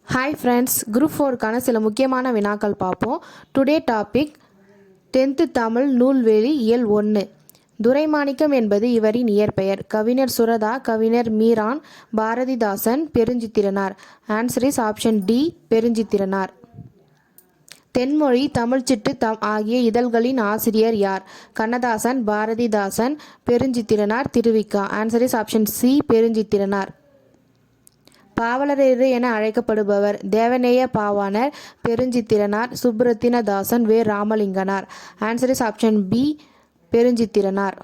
Hi friends, group 4க்கான சில முக்கியமான வினாக்கள் பார்ப்போம். டுடே டாபிக் 10th தமிழ் நூல்வெளி இயல் 1. துரைமாணிக்கம் என்பது இவரின் இயற்பெயர். கவிஞர் சுரதா, கவிஞர் Meeran, Bharathidasan, Perunchithiranar. Answer is option D, Perunchithiranar. Thenmozhi, Tamilchittu ஆகிய இதழ்களின் ஆசிரியர் யார்? Kannadasan, Bharathidasan, Perunchithiranar, Thiruvika. Answer is option C, Perunchithiranar. Pavalareru என அழைக்கப்படுபவர்? Devaneya Pavanar, Perunchithiranar, Subbarathinadasan, Ve. Ramalinganar. Answer is option B, Perunchithiranar.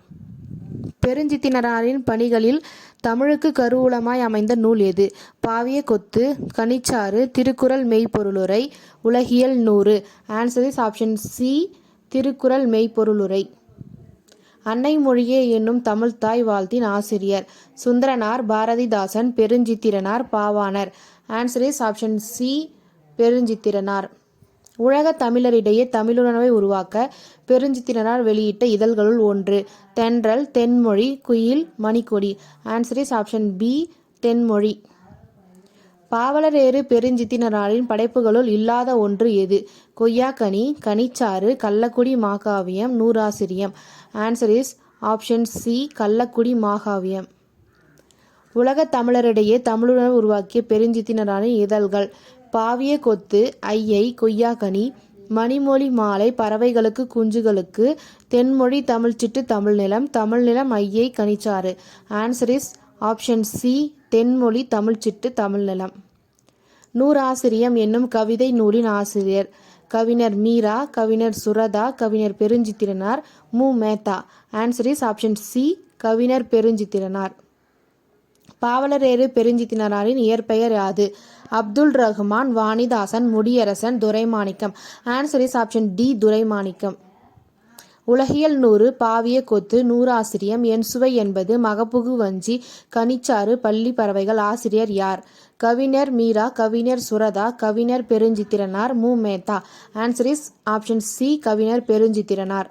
பெருஞ்சித்திரனாரின் பணிகளில் தமிழுக்கு கருவூலமாய் அமைந்த நூல் எது? பாவிய கொத்து, கனிச்சாறு, Thirukkural Meipporulurai, Ulagiyal 100. Answer is option C, Thirukkural Meipporulurai. அன்னை மொழியே என்னும் தமிழ்த்தாய் வாழ்த்தின் ஆசிரியர்? Sundaranar, Bharathidasan, Perunchithiranar, Pavanar. Answer is option C, Perunchithiranar. உலக தமிழரிடையே தமிழுணர்வை உருவாக்க பெருஞ்சித்திரனார் வெளியிட்ட இதழ்களுள் ஒன்று. தென்றல், Thenmozhi, Kuyil, Manikkodi. Answer is option B, Thenmozhi. Pavalareru பெருஞ்சித்திரனாரின் படைப்புகளுள் இல்லாத ஒன்று எது? Koyyakkani, Kanichaaru, Kallakkudi Makaviyam, Nooraasiriyam. Answer is option C, Kallakkudi Makaviyam. உலக தமிழரிடையே தமிழுணர்வு உருவாக்கிய பெருஞ்சித்திரனாரின் இதழ்கள்: பாவிய கொத்து, ஐயை, கொய்யாக்கனி, மணிமொழி மாலை, பறவைகளுக்கு குஞ்சுகளுக்கு, தென்மொழி, தமிழ்ச்சிட்டு, தமிழ்நிலம், தமிழ்நிலம், ஐயை, கனிச்சாறு. ஆன்சர் இஸ் ஆப்ஷன் சி, தென்மொழி, தமிழ்ச்சிட்டு, தமிழ்நிலம். நூறாசிரியம் என்னும் கவிதை நூலின் ஆசிரியர்? கவிஞர் மீரா, கவிஞர் சுரதா, கவிஞர் Perunchithiranar, Mu. Metha. Answer is option C, கவிஞர் பெருஞ்சித்திரனார். பாவலரேறு பெருஞ்சித்திரனாரின் இயற்பெயர் யாது? Abdul Rahman, Vanidasan, Mudiyarasan, Duraimanickam. Answer is option D, Duraimanickam. Ulagiyal 100, பாவிய கொத்து, நூறாசிரியம், என்சுவை என்பது, மகப்புகு வஞ்சி, கனிச்சாறு, பள்ளி பறவைகள். ஆசிரியர் யார்? கவிஞர் மீரா, கவிஞர் சுரதா, கவிஞர் Perunchithiranar, Mu. Metha. Answer is option C, கவிஞர் பெருஞ்சித்திரனார்.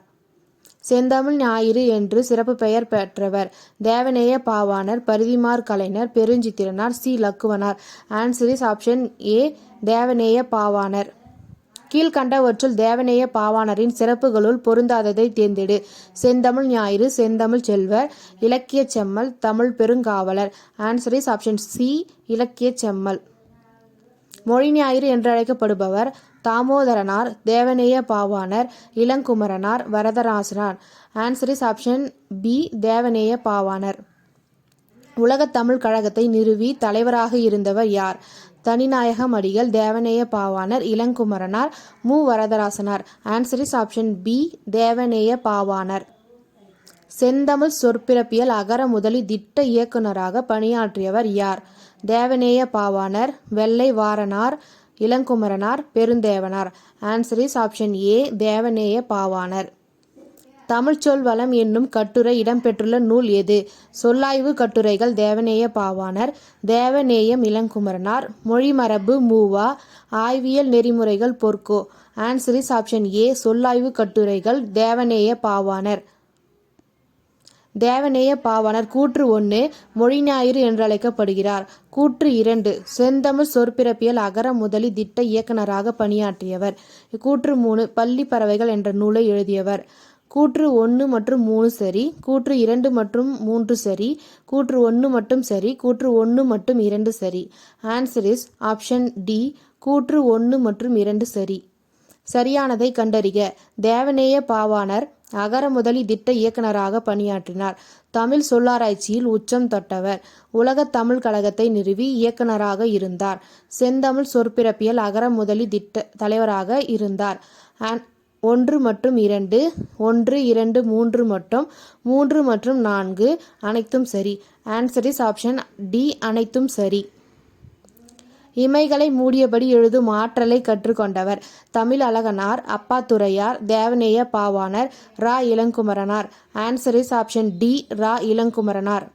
செந்தமிழ் ஞாயிறு என்று சிறப்பு பெயர் பெற்றவர்? Devaneya Pavanar, Parithimar Kalaignar, Perunchithiranar, C. Lakkuvanar. Answer is option A, Devaneya Pavanar. கீழ்கண்டவற்றுள் தேவநேய பாவாணரின் சிறப்புகளுள் பொருந்தாததை தேர்ந்தெடு. செந்தமிழ் ஞாயிறு, செந்தமிழ் செல்வர், இலக்கியச் செம்மல், தமிழ் பெருங்காவலர். ஆன்சர் இஸ் ஆப்ஷன் சி, இலக்கியச் செம்மல். மொழி ஞாயிறு என்றழைக்கப்படுபவர்? Damodaranar, Devaneya Pavanar, Ilangumaranar, Varadarasanar. Answer is option B, Devaneya Pavanar. உலகத் தமிழ் கழகத்தை நிறுவி தலைவராக இருந்தவர் யார்? தனிநாயகம் அடிகள், Devaneya Pavanar, Ilangumaranar, Mu. Varadarasanar. Answer is option B, Devaneya Pavanar. செந்தமிழ் சொற்பிறப்பியல் அகர முதலி திட்ட இயக்குனராக பணியாற்றியவர் யார்? Devaneya Pavanar, Vellai Varanar, Ilangumaranar, Perundevanar. Answer is option A, Devaneya Pavanar. தமிழ்ச்சொல் வளம் என்னும் கட்டுரை இடம்பெற்றுள்ள நூல் எது? சொல்லாய்வு கட்டுரைகள், தேவநேய பாவாணர், தேவநேயம், இளங்குமரனார், மொழிமரபு, மூவா, ஆய்வியல் நெறிமுறைகள், Porko. Answer is option A, சொல்லாய்வு கட்டுரைகள், தேவநேய பாவாணர். தேவநேய பாவாணர் கூற்று 1 மொழி ஞாயிறு என்றழைக்கப்படுகிறார். கூற்று 2 செந்தமிழ் சொற்பிறப்பியல் அகர முதலி திட்ட இயக்குனராக பணியாற்றியவர். கூற்று 3 பள்ளி பறவைகள் என்ற நூலை எழுதியவர். கூற்று 1 மற்றும் 3 சரி, கூற்று 2 மற்றும் 3 சரி, கூற்று 1 மட்டும் சரி, கூற்று 1 மற்றும் 2 சரி. ஆன்சர் இஸ் ஆப்ஷன் டி, கூற்று 1 மற்றும் 2 சரி. சரியானதை கண்டறிக. தேவநேய பாவாணர் அகர முதலி திட்ட இயக்குனராக பணியாற்றினார். தமிழ் சொல்லாராய்ச்சியில் உச்சம் தொட்டவர். உலகத் தமிழ் கழகத்தை நிறுவி இயக்குனராக இருந்தார். செந்தமிழ் சொற்பிறப்பியல் அகர முதலி திட்ட தலைவராக இருந்தார். 1 மற்றும் 2, 1, 2, 3 மற்றும் 3 மற்றும் 4 அனைத்தும் சரி. ஆன்சர் இஸ் ஆப்ஷன் டி, அனைத்தும் சரி. இமைகளை மூடியபடி எழுதும் ஆற்றலை கற்றுக்கொண்டவர்? Tamil Azhaganar, Appadurayar, Devaneya Pavanar, Ra. Ilangumaranar. Answer is option D, Ra. Ilangumaranar.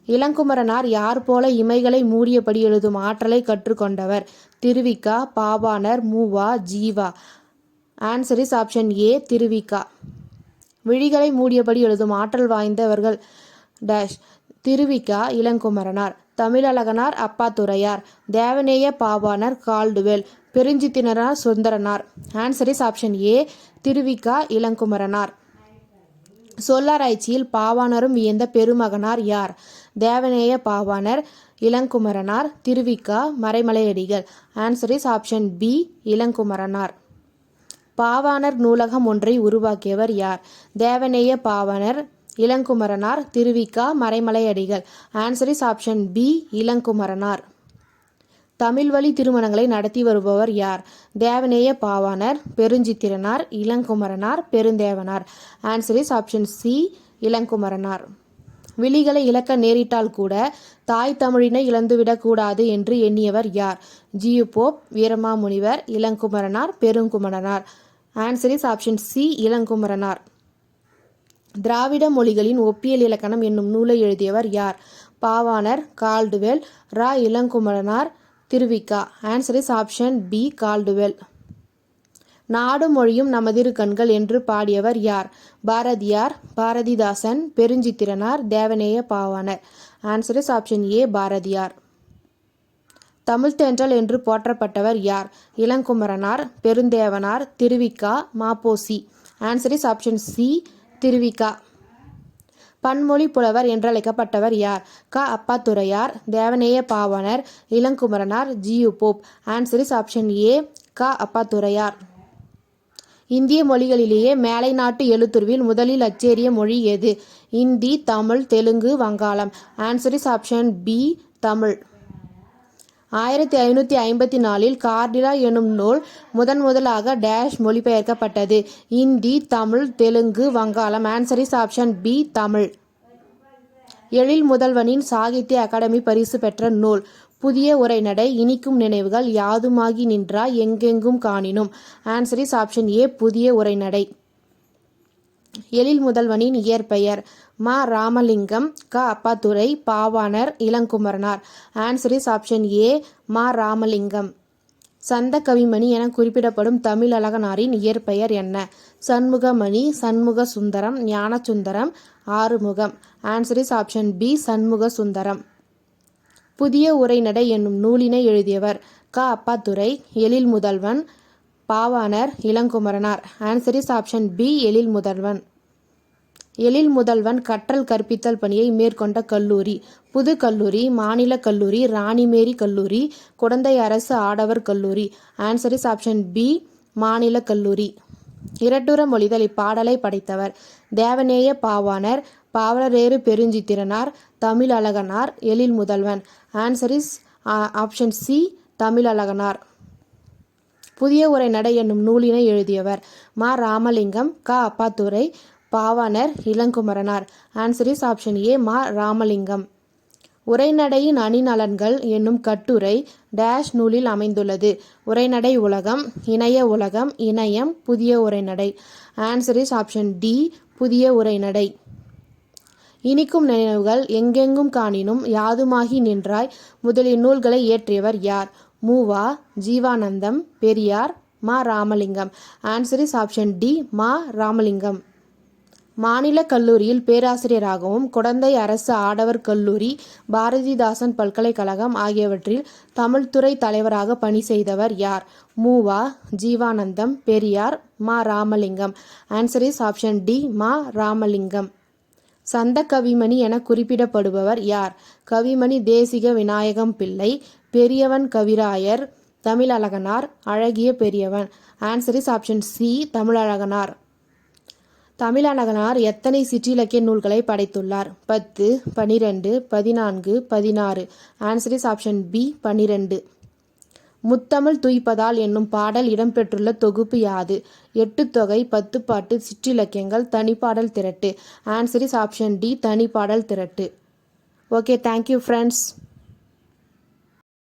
Ilangumaranar யார் போல இமைகளை மூடியபடி எழுதும் ஆற்றலை கற்றுக்கொண்டவர்? Thiruvika, Pavanar, Muva, Jeeva. Answer is option A, Thiruvika. விழிகளை மூடியபடி எழுதும் ஆற்றல் வாய்ந்தவர்கள் dash. Thiruvika, Ilangumaranar. Tamizhazhaganar Appadurayar. Devaneya Pavanar Caldwell. Perunchithiranar Sundaranar. Answer is option A Thiruvika Ilangumaranar. சொல்லாராய்ச்சியில் பாவாணரும் வியந்த பெருமகனார் யார்? Devaneya Pavanar, Ilangumaranar, Thiruvika, Maraimalai Adigal. Answer is option B Ilangumaranar. Pavanar நூலகம் ஒன்றை உருவாக்கியவர் யார்? Devaneya Pavanar, Ilangumaranar, Thiruvika, Maraimalai Adigal. Answer is option B Ilangumaranar. Tamil வழி திருமணங்களை நடத்தி வருபவர் யார்? Devaneya Pavanar, Perunchithiranar, Ilangumaranar, Perundevanar. Answer is option C Ilangumaranar. விழிகளை இழக்க நேரிட்டால் கூட தாய் தமிழினை இழந்துவிடக் கூடாது என்று எண்ணியவர் யார்? G U Pope, Veeramamunivar, Ilangumaranar, Perungumaranar. Answer is option C Ilangumaranar. திராவிட மொழிகளின் ஒப்பியல் இலக்கணம் என்னும் நூலை எழுதியவர் யார்? Pavanar, Caldwell, Ra Ilangumaranar, Thiruvika. Answer is option B Caldwell. நாடும் மொழியும் நமதிரு கண்கள் என்று பாடியவர் யார்? Bharathiyar, Bharathidasan, Perunchithiranar, Devaneya Pavanar. Answer is option A Bharathiyar. தமிழ்த்தென்றல் என்று போற்றப்பட்டவர் யார்? Ilangumaranar, Perundevanar, Thiruvika, Ma Po Si. Answer is option C Thiruvika. பன்மொழி புலவர் என்றழைக்கப்பட்டவர் யார்? Ka Appadurayar, Devaneya Pavanar, Ilangumaranar, G U Pope. Answer is option A Ka Appaduraiyar. இந்திய மொழிகளிலேயே மேலை நாட்டு எழுத்துருவில் முதலில் அச்சேறிய மொழி எது? Hindi, Tamil, Telugu, Vangalam. Answer is option B Tamil. 1554 Cartilha எனும் நூல் முதலாக டேஷ் மொழிபெயர்க்கப்பட்டது? Hindi, Tamil, Telugu, Vangalam. Answer is option B Tamil. எழில் முதல்வனின் சாகித்ய அகாடமி பரிசு பெற்ற நூல்? புதிய உரைநடை, இனிக்கும் நினைவுகள், யாதுமாகி நின்றாய், எங்கெங்கும் காணினும். ஆன்சர் இஸ் ஆப்ஷன் ஏ புதிய உரைநடை. எழில் முதல்வனின் இயற்பெயர்? Ma Ramalingam, Ka Appadurai, Pavanar, Ilangumaranar. Answer is option A Ma Ramalingam. சந்த கவிமணி என குறிப்பிடப்படும் தமிழழகனாரின் இயற்பெயர் என்ன? Shanmugamani, Shanmuga Sundaram, Gnanasundaram, Arumugam. Answer is option B Shanmuga Sundaram. புதிய உரைநடை என்னும் நூலினை எழுதியவர்? Ka Appadurai, Ezhil Mudhalvan, Pavanar, Ilangumaranar. Answer is option B Ezhil Mudhalvan. Ezhil Mudhalvan கற்றல் கற்பித்தல் பணியை மேற்கொண்ட கல்லூரி? புது கல்லூரி, மாநில கல்லூரி, ராணிமேரி கல்லூரி, குடந்தை அரசு ஆடவர் கல்லூரி. ஆன்சர் இஸ் ஆப்ஷன் பி மாநில கல்லூரி. இரட்டுற மொழிதல் இப்பாடலை படைத்தவர்? Devaneya Pavanar, Paavalareru Perunchithiranar, Tamizhazhaganar, Ezhil Mudhalvan. Answer is option C Tamizhazhaganar. புதிய உரைநடை என்னும் நூலினை எழுதியவர்? Ma Ramalingam, Ka Appadurai, Pavanar, Ilangumaranar. Answer is option A Ma Ramalingam. உரைநடையின் அணிநலன்கள் என்னும் கட்டுரை டேஷ் நூலில் அமைந்துள்ளது? உரைநடை உலகம், இணைய உலகம், இணையம், புதிய உரைநடை. ஆன்சர் இஸ் ஆப்ஷன் டி புதிய உரைநடை. இனிக்கும் நினைவுகள், எங்கெங்கும் காணினும், யாதுமாகி நின்றாய் முதலிய நூல்களை இயற்றியவர் யார்? மூவா, Jeevanandham, Periyar, Ma Ramalingam. Answer is option D Ma Ramalingam. மாநில கல்லூரியில் பேராசிரியராகவும், குடந்தை அரசு ஆடவர் கல்லூரி, பாரதிதாசன் பல்கலைக்கழகம் ஆகியவற்றில் தமிழ்துறை தலைவராக பணி செய்தவர் யார்? மூவா, Jeevanandham, Periyar, Ma Ramalingam. Answer is option D Ma Ramalingam. சந்த கவிமணி என குறிப்பிடப்படுபவர் யார்? கவிமணி தேசிக விநாயகம் பிள்ளை, பெரியவன் கவிராயர், தமிழழகனார், அழகிய Periyavan. Answer is option C Thamizhazhaganar. Thamizhazhaganar எத்தனை சிற்றிலக்கிய நூல்களை படைத்துள்ளார்? 10, 12, 14, 16. Answer is option B 12. முத்தமிழ் துய்ப்பதால் என்னும் பாடல் இடம்பெற்றுள்ள தொகுப்பு யாது? 8 தொகை, 10 பாட்டு, சிற்றிலக்கியங்கள், தனிப்பாடல் திரட்டு. Answer is option D தனிப்பாடல் Thirattu. Okay, thank you friends.